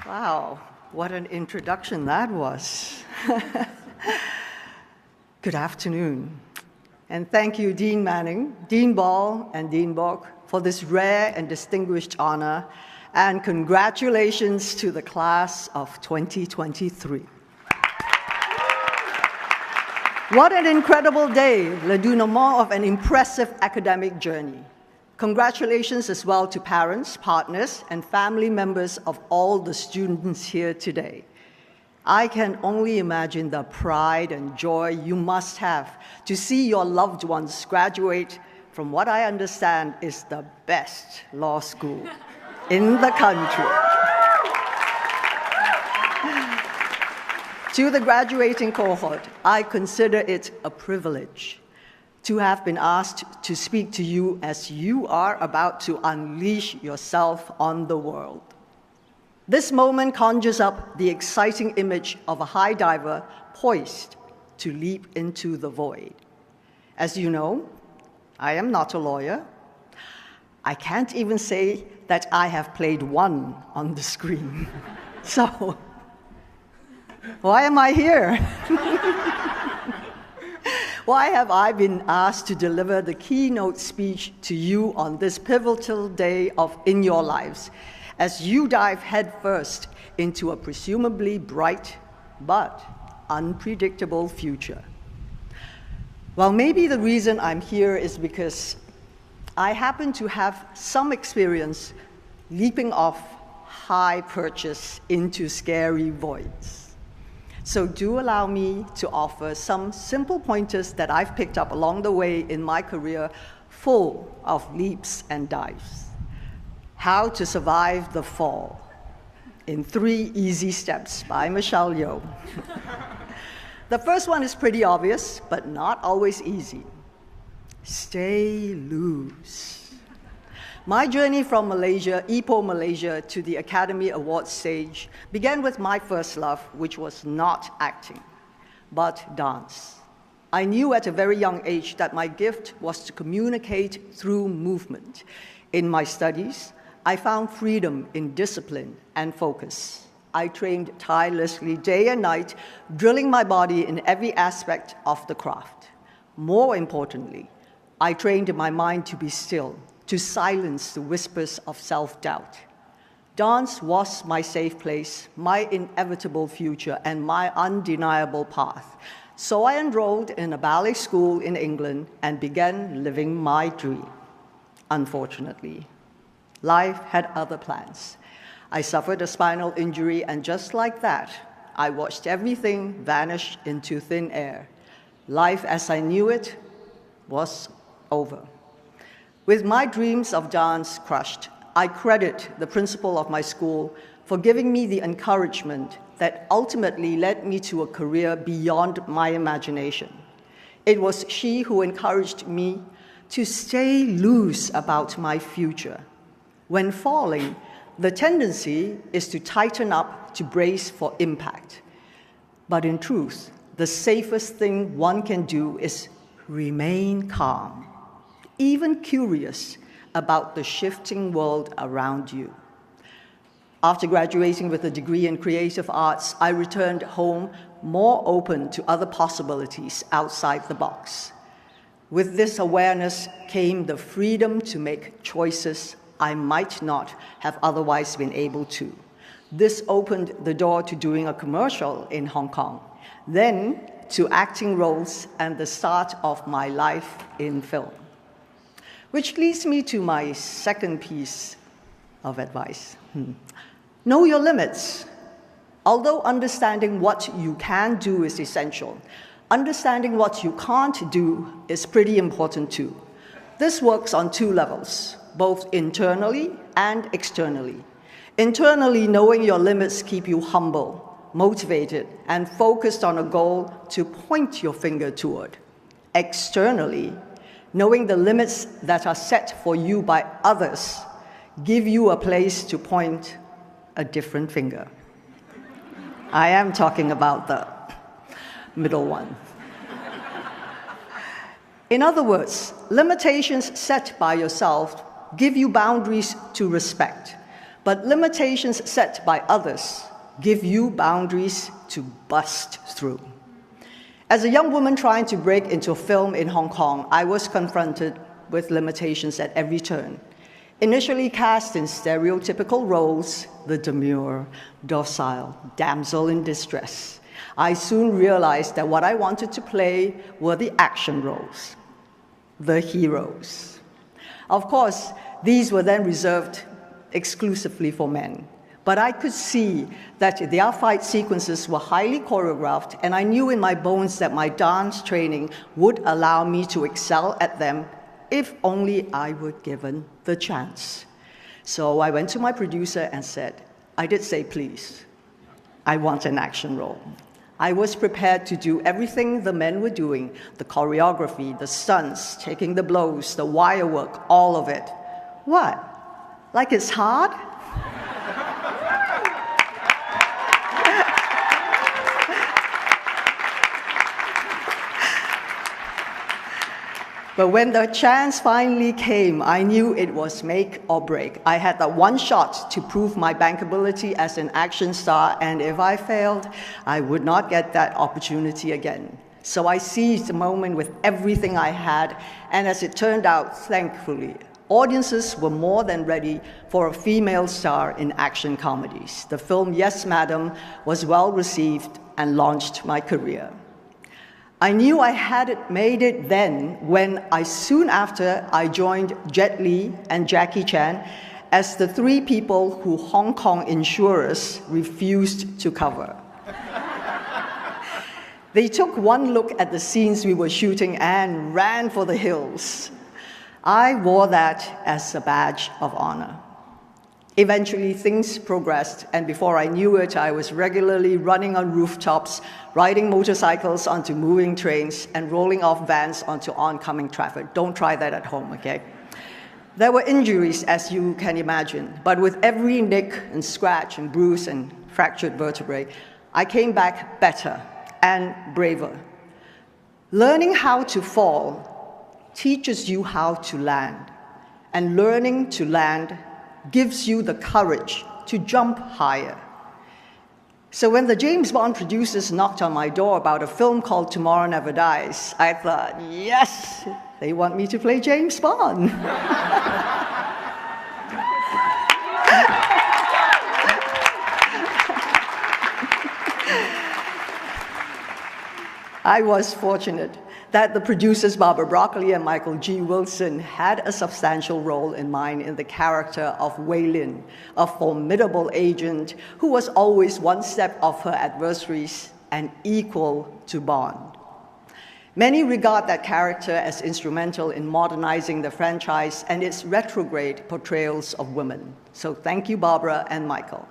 Wow, what an introduction that was. Good afternoon. And thank you, Dean Manning, Dean Ball, and Dean Bock for this rare and distinguished honor. And congratulations to the class of 2023. What an incredible day, le dénouement of an impressive academic journey. Congratulations as well to parents, partners, and family members of all the students here today. I can only imagine the pride and joy you must have to see your loved ones graduate from what I understand is the best law school in the country. To the graduating cohort, I consider it a privilege to have been asked to speak to you as you are about to unleash yourself on the world. This moment conjures up the exciting image of a high diver poised to leap into the void. As you know, I am not a lawyer. I can't even say that I have played one on the screen. So, why am I here? Why have I been asked to deliver the keynote speech to you on this pivotal day in your lives, as you dive headfirst into a presumably bright but unpredictable future? Well, maybe the reason I'm here is because I happen to have some experience leaping off high perches into scary voids. So do allow me to offer some simple pointers that I've picked up along the way in my career full of leaps and dives. How to Survive the Fall in 3 Easy Steps by Michelle Yeoh. The first one is pretty obvious, but not always easy. Stay loose. My journey from Malaysia, Ipoh, Malaysia, to the Academy Awards stage began with my first love, which was not acting, but dance. I knew at a very young age that my gift was to communicate through movement. In my studies, I found freedom in discipline and focus. I trained tirelessly day and night, drilling my body in every aspect of the craft. More importantly, I trained my mind to be still, to silence the whispers of self-doubt. Dance was my safe place, my inevitable future, and my undeniable path. So I enrolled in a ballet school in England and began living my dream. Unfortunately, life had other plans. I suffered a spinal injury, and just like that, I watched everything vanish into thin air. Life as I knew it was over. With my dreams of dance crushed, I credit the principal of my school for giving me the encouragement that ultimately led me to a career beyond my imagination. It was she who encouraged me to stay loose about my future. When falling, the tendency is to tighten up to brace for impact. But in truth, the safest thing one can do is remain calm, even curious about the shifting world around you. After graduating with a degree in creative arts, I returned home more open to other possibilities outside the box. With this awareness came the freedom to make choices I might not have otherwise been able to. This opened the door to doing a commercial in Hong Kong, then to acting roles and the start of my life in film. Which leads me to my second piece of advice. Know your limits. Although understanding what you can do is essential, understanding what you can't do is pretty important too. This works on 2 levels, both internally and externally. Internally, knowing your limits keep you humble, motivated, and focused on a goal to point your finger toward. Externally, knowing the limits that are set for you by others give you a place to point a different finger. I am talking about the middle one. In other words, limitations set by yourself give you boundaries to respect. But limitations set by others give you boundaries to bust through. As a young woman trying to break into film in Hong Kong, I was confronted with limitations at every turn. Initially cast in stereotypical roles, the demure, docile damsel in distress, I soon realized that what I wanted to play were the action roles, the heroes. Of course, these were then reserved exclusively for men. But I could see that their fight sequences were highly choreographed, and I knew in my bones that my dance training would allow me to excel at them if only I were given the chance. So I went to my producer and said, I did say, please, I want an action role. I was prepared to do everything the men were doing, the choreography, the stunts, taking the blows, the wire work, all of it. What? Like it's hard? But when the chance finally came, I knew it was make or break. I had that one shot to prove my bankability as an action star, and if I failed, I would not get that opportunity again. So I seized the moment with everything I had, and as it turned out, thankfully, audiences were more than ready for a female star in action comedies. The film Yes, Madam was well received and launched my career. I knew I had made it then when soon after I joined Jet Li and Jackie Chan as the three people who Hong Kong insurers refused to cover. They took one look at the scenes we were shooting and ran for the hills. I wore that as a badge of honor. Eventually, things progressed, and before I knew it, I was regularly running on rooftops, riding motorcycles onto moving trains, and rolling off vans onto oncoming traffic. Don't try that at home, okay? There were injuries, as you can imagine, but with every nick and scratch and bruise and fractured vertebrae, I came back better and braver. Learning how to fall teaches you how to land, and learning to land gives you the courage to jump higher. So when the James Bond producers knocked on my door about a film called Tomorrow Never Dies, I thought, yes, they want me to play James Bond. I was fortunate that the producers Barbara Broccoli and Michael G. Wilson had a substantial role in mine in the character of Wei Lin, a formidable agent who was always one step off her adversaries and equal to Bond. Many regard that character as instrumental in modernizing the franchise and its retrograde portrayals of women. So thank you, Barbara and Michael.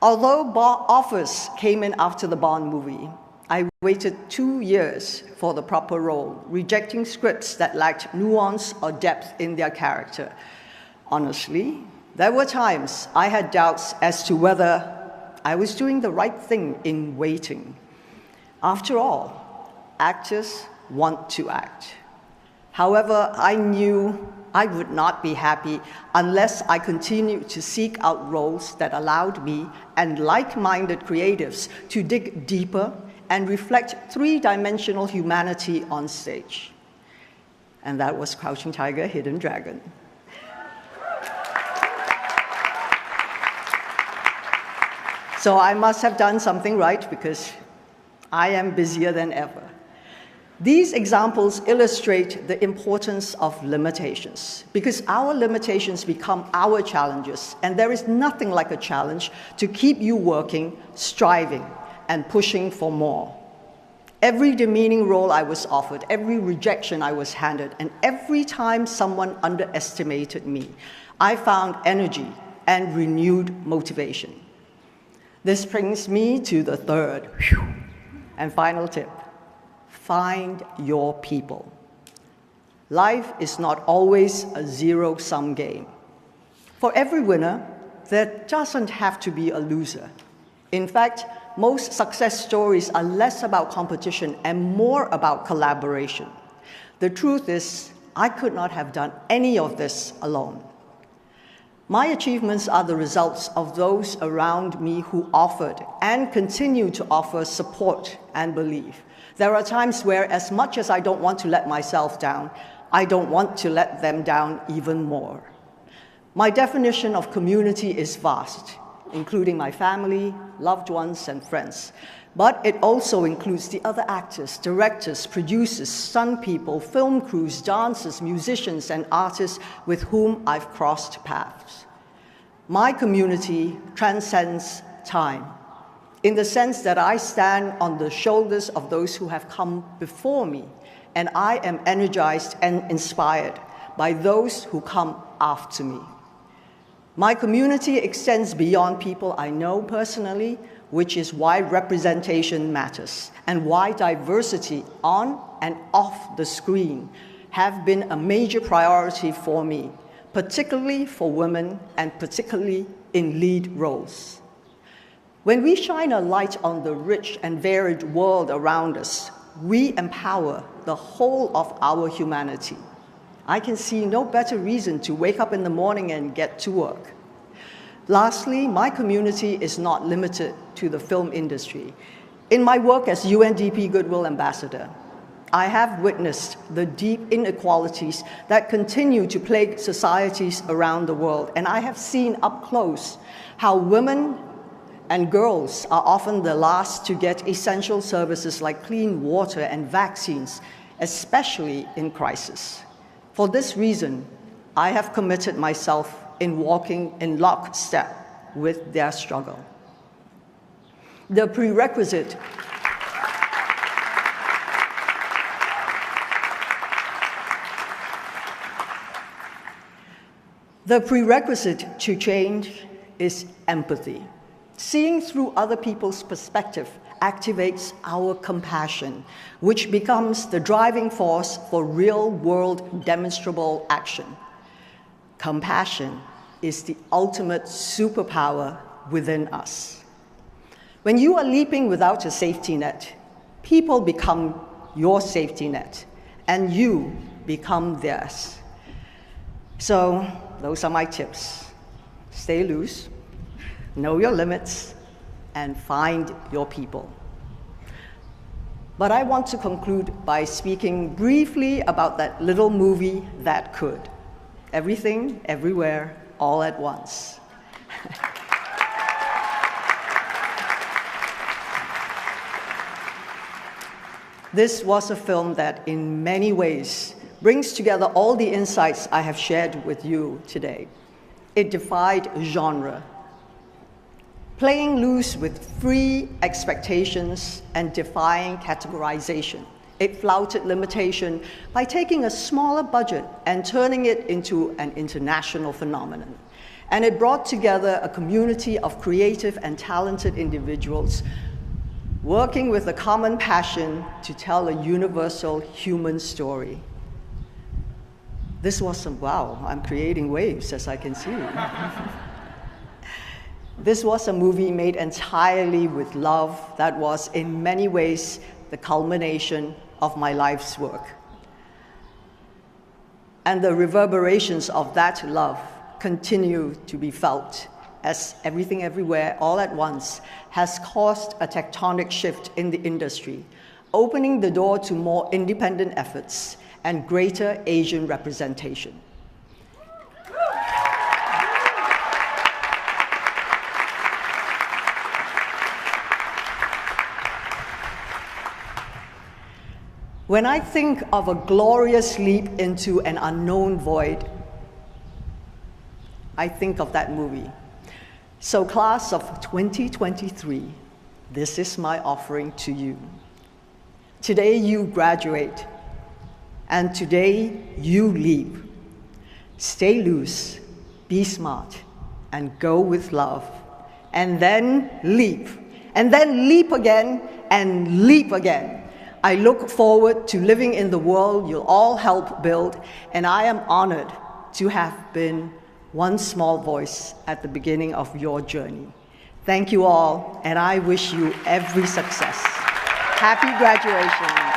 Although offers came in after the Bond movie, I waited 2 years for the proper role, rejecting scripts that lacked nuance or depth in their character. Honestly, there were times I had doubts as to whether I was doing the right thing in waiting. After all, actors want to act. However, I knew I would not be happy unless I continued to seek out roles that allowed me and like-minded creatives to dig deeper and reflect three-dimensional humanity on stage. And that was Crouching Tiger, Hidden Dragon. So I must have done something right because I am busier than ever. These examples illustrate the importance of limitations because our limitations become our challenges, and there is nothing like a challenge to keep you working, striving, and pushing for more. Every demeaning role I was offered, every rejection I was handed, and every time someone underestimated me, I found energy and renewed motivation. This brings me to the third and final tip. Find your people. Life is not always a zero-sum game. For every winner, there doesn't have to be a loser. In fact, most success stories are less about competition and more about collaboration. The truth is, I could not have done any of this alone. My achievements are the results of those around me who offered and continue to offer support and belief. There are times where, as much as I don't want to let myself down, I don't want to let them down even more. My definition of community is vast, including my family, loved ones, and friends. But it also includes the other actors, directors, producers, stunt people, film crews, dancers, musicians, and artists with whom I've crossed paths. My community transcends time, in the sense that I stand on the shoulders of those who have come before me, and I am energized and inspired by those who come after me. My community extends beyond people I know personally, which is why representation matters and why diversity on and off the screen have been a major priority for me, particularly for women and particularly in lead roles. When we shine a light on the rich and varied world around us, we empower the whole of our humanity. I can see no better reason to wake up in the morning and get to work. Lastly, my community is not limited to the film industry. In my work as UNDP Goodwill Ambassador, I have witnessed the deep inequalities that continue to plague societies around the world, and I have seen up close how women and girls are often the last to get essential services like clean water and vaccines, especially in crisis. For this reason, I have committed myself in walking in lockstep with their struggle. The prerequisite to change is empathy. Seeing through other people's perspective activates our compassion, which becomes the driving force for real-world demonstrable action. Compassion is the ultimate superpower within us. When you are leaping without a safety net, people become your safety net, and you become theirs. So, those are my tips. Stay loose, know your limits, and find your people. But I want to conclude by speaking briefly about that little movie that could. Everything, everywhere, all at once. This was a film that, in many ways, brings together all the insights I have shared with you today. It defied genre, playing loose with free expectations and defying categorization. It flouted limitation by taking a smaller budget and turning it into an international phenomenon. And it brought together a community of creative and talented individuals working with a common passion to tell a universal human story. This was wow, I'm creating waves, as I can see. This was a movie made entirely with love that was, in many ways, the culmination of my life's work. And the reverberations of that love continue to be felt as Everything Everywhere All at Once has caused a tectonic shift in the industry, opening the door to more independent efforts and greater Asian representation. When I think of a glorious leap into an unknown void, I think of that movie. So class of 2023, this is my offering to you. Today you graduate, and today you leap. Stay loose, be smart, and go with love. And then leap again, and leap again. I look forward to living in the world you'll all help build, and I am honored to have been one small voice at the beginning of your journey. Thank you all, and I wish you every success. Happy graduation.